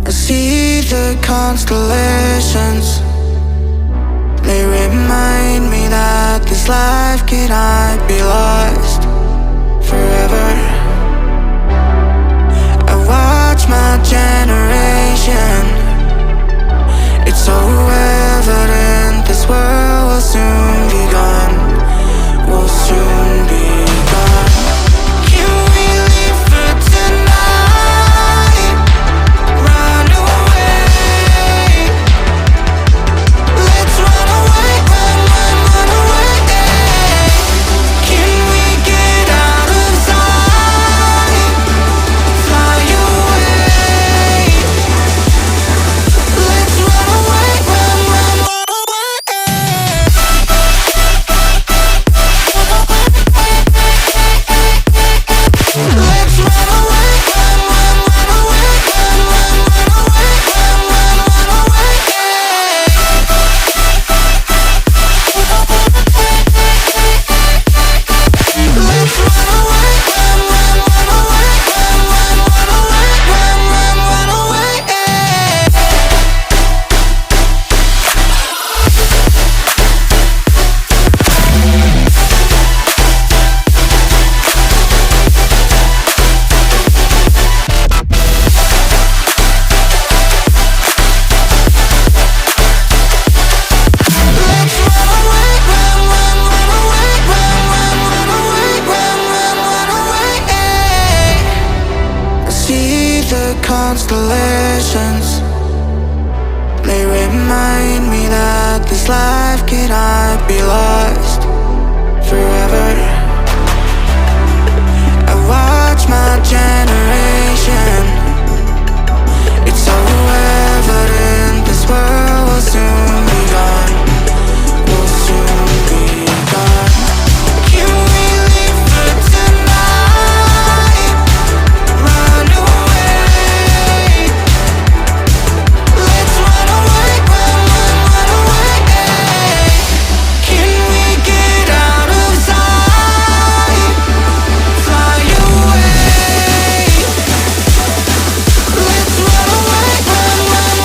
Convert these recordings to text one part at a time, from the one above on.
I see the constellations. They remind me that this life cannot be lost forever. I watch my generation. It's so evident this world will soon be gone. Will soon be gone. Can we leave for tonight? Run away. Let's run away, run away. Can we get out of sight? Fly away. Let's run away, run away. Let's run away, run away, run away, run away. Let's run away, run away, run away. I see the constellations. They remind me that this life cannot be lost forever. I watch my generation. It's so evident this world will soon be gone. Will soon be gone. Can we leave for tonight? Run away. Let's run away, run away. Can we get out of sight? Fly away. Let's run away, run away.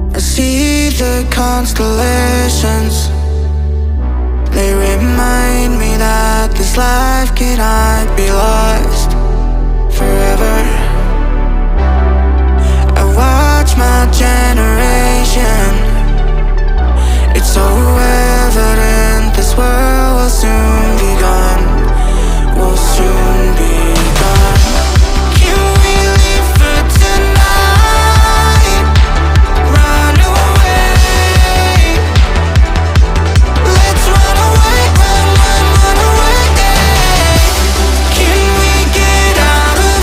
I see the constellations. They remind me that this life cannot be lost forever. I watch my generation. It's so evident this world will soon be gone. Will soon be gone. Can we leave for tonight? Run away. Let's run away, run away. Can we get out of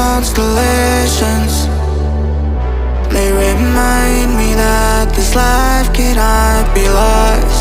constellations. They remind me that this life cannot be lost.